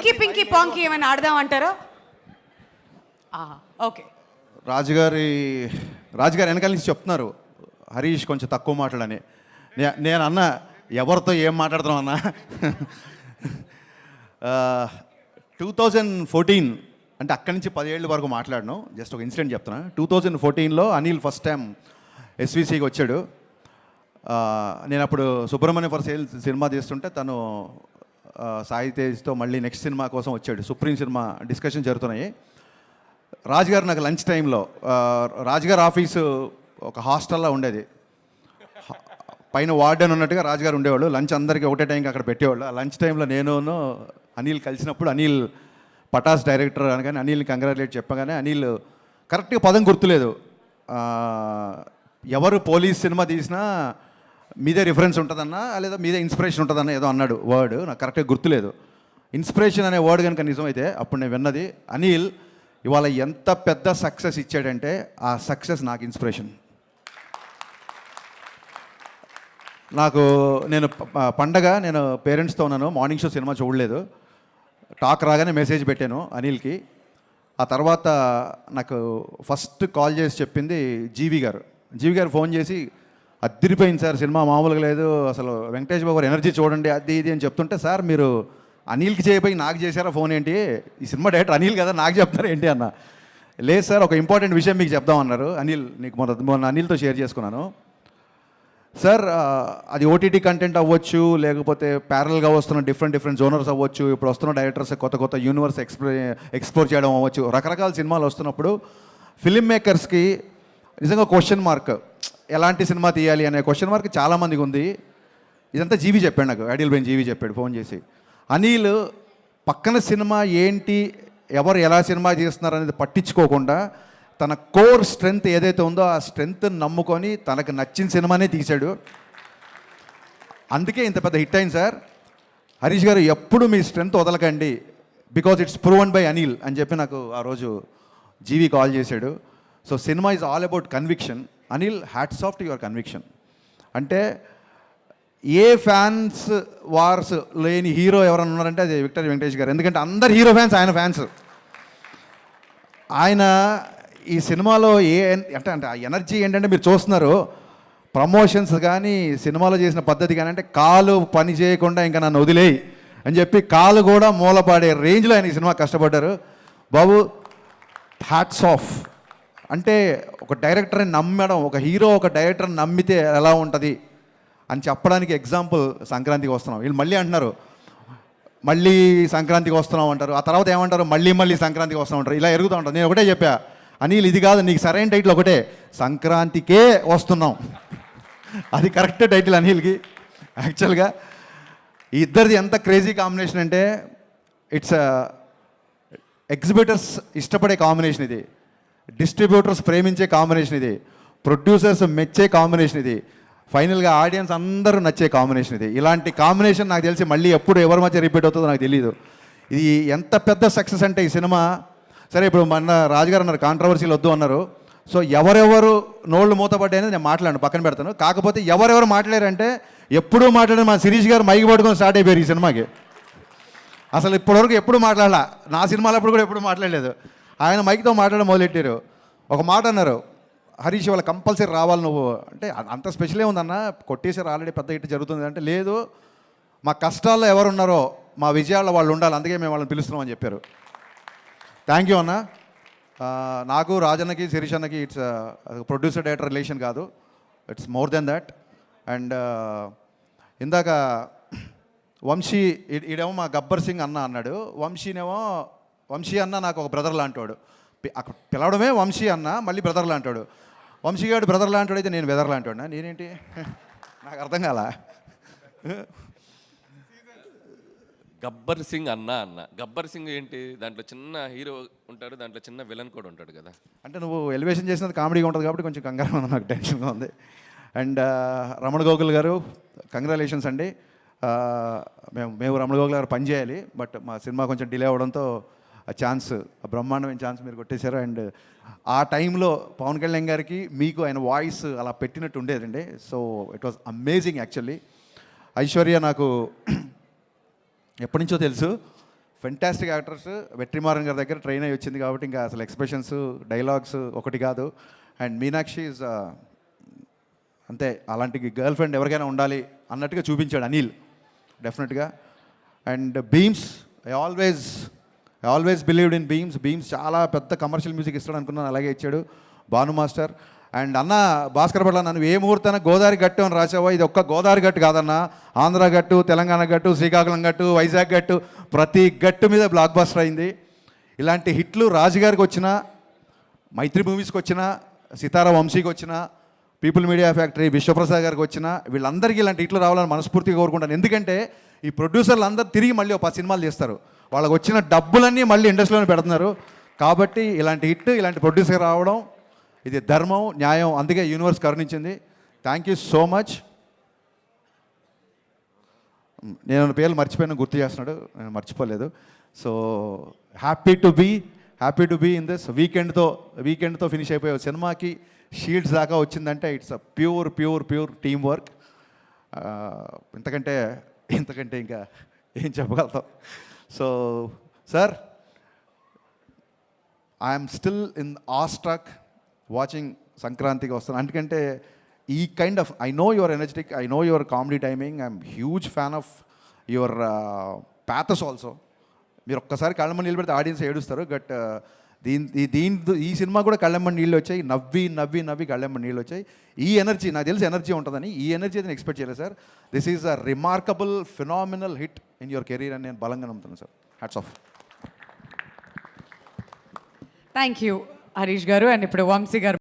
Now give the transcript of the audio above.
ఇంకీ pinky ponky ఏమైనా ఆడదాం అంటారా? ఓకే. రాజుగారు వెనకాల నుంచి చెప్తున్నారు హరీష్ కొంచెం తక్కువ మాట్లాడని. నేను అన్న ఎవరితో ఏం మాట్లాడుతున్నాం అన్న. 2014 అంటే అక్కడి నుంచి 10 ఏళ్ళ వరకు మాట్లాడను. జస్ట్ ఒక ఇన్సిడెంట్ చెప్తున్నా. 2014లో అనిల్ ఫస్ట్ టైం ఎస్విసికి వచ్చాడు. నేను అప్పుడు సుబ్రహ్మణ్యం ఫర్ సేల్ సినిమా తీస్తుంటే తను సాయి తేజ్తో మళ్ళీ నెక్స్ట్ సినిమా కోసం వచ్చాడు. సుప్రీం సినిమా డిస్కషన్ జరుగుతున్నాయి. రాజుగారు నాకు లంచ్ టైంలో, రాజుగారు ఆఫీసు ఒక హాస్టల్లో ఉండేది. పైన వార్డెన్ ఉన్నట్టుగా రాజుగారు ఉండేవాళ్ళు. లంచ్ అందరికీ ఒకటే టైంకి అక్కడ పెట్టేవాళ్ళు. ఆ లంచ్ టైంలో నేను అనిల్ కలిసినప్పుడు అనిల్ పటాస్ డైరెక్టర్ అనగానే అనిల్ని కంగ్రాచులేట్ చెప్పగానే అనిల్ కరెక్ట్గా పదం గుర్తులేదు. ఎవరు పోలీస్ సినిమా తీసినా మీదే రిఫరెన్స్ ఉంటుందన్నా లేదా మీదే ఇన్స్పిరేషన్ ఉంటుందన్న ఏదో అన్నాడు వర్డ్, నాకు కరెక్ట్గా గుర్తులేదు. ఇన్స్పిరేషన్ అనే వర్డ్ కనుక నిజమైతే అప్పుడు నేను విన్నది. అనిల్ ఇవాళ ఎంత పెద్ద సక్సెస్ ఇచ్చాడంటే ఆ సక్సెస్ నాకు ఇన్స్పిరేషన్. నేను పండగ నేను పేరెంట్స్తో ఉన్నాను, మార్నింగ్ షో సినిమా చూడలేదు. టాక్ రాగానే మెసేజ్ పెట్టాను అనిల్కి. ఆ తర్వాత నాకు ఫస్ట్ కాల్ చేసి చెప్పింది జీవి గారు ఫోన్ చేసి అదిరిపోయింది సార్ సినిమా, మామూలుగా లేదు అసలు, వెంకటేష్ బాబు గారు ఎనర్జీ చూడండి అది ఇది అని చెప్తుంటే, సార్ మీరు అనిల్కి చేయబోయి నాకు చేశారా ఫోన్ ఏంటి, ఈ సినిమా డైరెక్టర్ అనిల్ కదా నాకు చెప్తారు ఏంటి అన్న. లేదు సార్ ఒక ఇంపార్టెంట్ విషయం మీకు చెప్దామన్నారు. అనిల్ నీకు మొన్న అనిల్తో షేర్ చేసుకున్నాను సార్. అది ఓటీటీ కంటెంట్ అవ్వచ్చు, లేకపోతే ప్యారల్గా వస్తున్న డిఫరెంట్ జోనర్స్ అవ్వచ్చు, ఇప్పుడు వస్తున్న డైరెక్టర్స్ కొత్త యూనివర్స్ ఎక్స్ప్లోర్ చేయడం అవ్వచ్చు, రకరకాల సినిమాలు వస్తున్నప్పుడు ఫిల్మ్ మేకర్స్కి నిజంగా క్వశ్చన్ మార్క్, ఎలాంటి సినిమా తీయాలి అనే క్వశ్చన్ మార్క్ చాలామందికి ఉంది. ఇదంతా జీవి చెప్పాడు నాకు, ఐడియల్ బ్రెయిన్ జీవి చెప్పాడు ఫోన్ చేసి. అనిల్ పక్కన సినిమా ఏంటి, ఎవరు ఎలా సినిమా చేస్తున్నారు అనేది పట్టించుకోకుండా తన కోర్ స్ట్రెంగ్త్ ఏదైతే ఉందో ఆ స్ట్రెంగ్త్ నమ్ముకొని తనకు నచ్చిన సినిమానే తీశాడు. అందుకే ఇంత పెద్ద హిట్ అయింది సార్. హరీష్ గారు ఎప్పుడు మీ స్ట్రెంగ్త్ వదలకండి, because it's proven by Anil అని చెప్పి నాకు ఆ రోజు జీవి కాల్ చేశాడు. So cinema is all about conviction. Anil, hats off to your conviction. అంటే ఏ ఫ్యాన్స్ వార్స్ లేని హీరో ఎవరన్నా ఉన్నారంటే అది విక్టరీ వెంకటేష్ గారు. ఎందుకంటే అందరు హీరో ఫ్యాన్స్ ఆయన ఫ్యాన్స్. ఆయన ఈ సినిమాలో అంటే ఆ ఎనర్జీ ఏంటంటే మీరు చూస్తున్నారు, ప్రమోషన్స్ కానీ సినిమాలో చేసిన పద్ధతి కానీ, అంటే కాలు పని చేయకుండా ఇంకా నన్ను వదిలేయి అని చెప్పి కాలు కూడా మూలపాడే రేంజ్లో ఆయన ఈ సినిమా కష్టపడ్డారు. బాబు హ్యాట్స్ ఆఫ్. అంటే ఒక డైరెక్టర్ని నమ్మడం, ఒక హీరో ఒక డైరెక్టర్ని నమ్మితే ఎలా ఉంటుంది అని చెప్పడానికి ఎగ్జాంపుల్ సంక్రాంతికి వస్తున్నాం. వీళ్ళు మళ్ళీ అంటున్నారు మళ్ళీ సంక్రాంతికి వస్తున్నాం అంటారు, ఆ తర్వాత ఏమంటారు మళ్ళీ సంక్రాంతికి వస్తున్నాం అంటారు, ఇలా ఎరుగుతూ ఉంటారు. నేను ఒకటే చెప్పా, అనిల్ ఇది కాదు, నీకు సరైన టైటిల్ ఒకటే, సంక్రాంతికే వస్తున్నాం. అది కరెక్ట్ టైటిల్ అనిల్కి. యాక్చువల్గా ఈ ఇద్దరిది ఎంత క్రేజీ కాంబినేషన్ అంటే ఇట్స్ ఎగ్జిబిటర్స్ ఇష్టపడే కాంబినేషన్ ఇది, డిస్ట్రిబ్యూటర్స్ ప్రేమించే కాంబినేషన్ ఇది, ప్రొడ్యూసర్స్ మెచ్చే కాంబినేషన్ ఇది, ఫైనల్గా ఆడియన్స్ అందరూ నచ్చే కాంబినేషన్ ఇది. ఇలాంటి కాంబినేషన్ నాకు తెలిసి మళ్ళీ ఎప్పుడు ఎవరి మధ్య రిపీట్ అవుతుందో నాకు తెలియదు. ఇది ఎంత పెద్ద సక్సెస్ అంటే ఈ సినిమా. సరే ఇప్పుడు మన రాజుగారు అన్నారు కాంట్రవర్సీలు వద్దు అన్నారు. సో ఎవరెవరు నోళ్ళు మూతపడ్డాయి అనేది నేను మాట్లాడను, పక్కన పెడతాను. కాకపోతే ఎవరెవరు మాట్లాడారంటే ఎప్పుడూ మాట్లాడిన మా శిరీష్ గారు మైకి పట్టుకొని స్టార్ట్ అయిపోయారు ఈ సినిమాకి. అసలు ఇప్పటివరకు ఎప్పుడు మాట్లాడాల, నా సినిమాలప్పుడు కూడా ఎప్పుడు మాట్లాడలేదు. ఆయన మైక్తో మాట్లాడడం మొదలెట్టారు. ఒక మాట అన్నారు, హరీష్ వాళ్ళ కంపల్సరీ రావాలి నువ్వు అంటే, అంత స్పెషల్ ఏముందన్న, కొట్టేసారు ఆల్రెడీ పెద్ద హిట్ జరుగుతుంది అంటే, లేదు మా కష్టాల్లో ఎవరు ఉన్నారో మా విజయాల్లో వాళ్ళు ఉండాలి, అందుకే మేము వాళ్ళని పిలుస్తున్నామని చెప్పారు. థ్యాంక్ యూ అన్న. నాకు రాజన్నకి శిరీష్ అన్నకి ఇట్స్ ప్రొడ్యూసర్ డైరెక్టర్ రిలేషన్ కాదు, it's more than that. And ఇందాక వంశీ ఈడేమో మా గబ్బర్ సింగ్ అన్న అన్నాడు, వంశీ అన్న నాకు ఒక బ్రదర్ లాంటివాడు. అక్కడ పిలవడమే వంశీ అన్న, మళ్ళీ బ్రదర్ లాంటాడు. వంశీ గారు బ్రదర్ లాంటాడు అయితే నేను వెదర్ లాంటాడు, నేనేంటి నాకు అర్థం కాల. గబ్బర్ సింగ్ అన్న గబ్బర్ సింగ్ ఏంటి, దాంట్లో చిన్న హీరో ఉంటాడు, దాంట్లో చిన్న విలన్ కూడా ఉంటాడు కదా. అంటే నువ్వు ఎలివేషన్ చేసినది కామెడీగా ఉంటుంది కాబట్టి కొంచెం కంగారు ఉంది, నాకు టెన్షన్గా ఉంది. అండ్ రమణ గోగుల్ గారు కంగ్రాచులేషన్స్ అండి. మేము రమణ గోగుల్ గారు పనిచేయాలి, బట్ మా సినిమా కొంచెం డిలే అవ్వడంతో ఆ ఛాన్స్, ఆ బ్రహ్మాండమైన ఛాన్స్ మీరు కొట్టేశారు. అండ్ ఆ టైంలో పవన్ కళ్యాణ్ గారికి మీకు ఆయన వాయిస్ అలా పెట్టినట్టు ఉండేదండి. So it was amazing actually. Aishwarya నాకు ఎప్పటి నుంచో తెలుసు, ఫెంటాస్టిక్ యాక్టర్స్. వెట్రిమారన్ గారి దగ్గర ట్రైన్ అయ్యి వచ్చింది కాబట్టి ఇంకా అసలు ఎక్స్ప్రెషన్స్ డైలాగ్స్ ఒకటి కాదు. అండ్ మీనాక్షి ఈజ్ అంతే, అలాంటి గర్ల్ ఫ్రెండ్ ఎవరికైనా ఉండాలి అన్నట్టుగా చూపించాడు అనిల్ డెఫినెట్గా. And Bheems, I always believed in Bheems చాలా పెద్ద కమర్షియల్ మ్యూజిక్ ఇస్తాడు అనుకున్నాను, అలాగే ఇచ్చాడు భాను మాస్టర్. అండ్ అన్న భాస్కర్ పట్ల నన్ను ఏ ముహూర్తాన గోదావరి గట్టు అని రాసావో, ఇది ఒక్క గోదావరి గట్టు కాదన్న, ఆంధ్ర గట్టు, తెలంగాణ గట్టు, శ్రీకాకుళం గట్టు, వైజాగ్ గట్టు, ప్రతి గట్టు మీద బ్లాక్ బస్టర్ అయింది. ఇలాంటి హిట్లు రాజుగారికి వచ్చిన, మైత్రి మూవీస్కి వచ్చిన, సితారా వంశీకి వచ్చిన, పీపుల్ మీడియా ఫ్యాక్టరీ విశ్వప్రసాద్ గారికి వచ్చిన, వీళ్ళందరికీ ఇలాంటి హిట్లు రావాలని మనస్ఫూర్తిగా కోరుకుంటాను. ఎందుకంటే ఈ ప్రొడ్యూసర్లు అందరూ తిరిగి మళ్ళీ ఒక 10 సినిమాలు చేస్తారు, వాళ్ళకి వచ్చిన డబ్బులన్నీ మళ్ళీ ఇండస్ట్రీలోనే పెడుతున్నారు. కాబట్టి ఇలాంటి హిట్, ఇలాంటి ప్రొడ్యూసర్ రావడం ఇది ధర్మం, న్యాయం, అందుకే యూనివర్స్ కరుణించింది. Thank you so much. నేను పేర్లు మర్చిపోయినా గుర్తు చేస్తున్నాడు, నేను మర్చిపోలేదు. So happy to be in this. వీకెండ్తో ఫినిష్ అయిపోయే సినిమాకి షీల్డ్స్ దాకా వచ్చిందంటే it's a pure team work. ఇంతకంటే ఇంకా ఏం చెప్పగలుగుతాం. So sir, I'm still in awestruck watching సంక్రాంతికి వస్తాను. ఎందుకంటే ఈ kind of, I know your energetic, I know your comedy timing, I'm huge fan of your pathos also. మీరు ఒక్కసారి కళ్ళమ్మ నీళ్ళు పెడితే ఆడియన్స్ ఏడుస్తారు. బట్ ఈ సినిమా కూడా కళ్ళమ్మ నీళ్ళు వచ్చాయి, నవ్వి కళ్ళమ్మ నీళ్ళు వచ్చాయి. ఈ ఎనర్జీ నాకు తెలిసి ఎనర్జీ ఉంటుందని, ఈ ఎనర్జీ అయితే నేను ఎక్స్పెక్ట్ చేయలేదు sir. This is a remarkable phenomenal hit in your career అని నేను బలంగా నమ్ముతున్నాను sir. Hats off. Thank you Harish గారు. అండ్ ఇప్పుడు వంశీ గారు.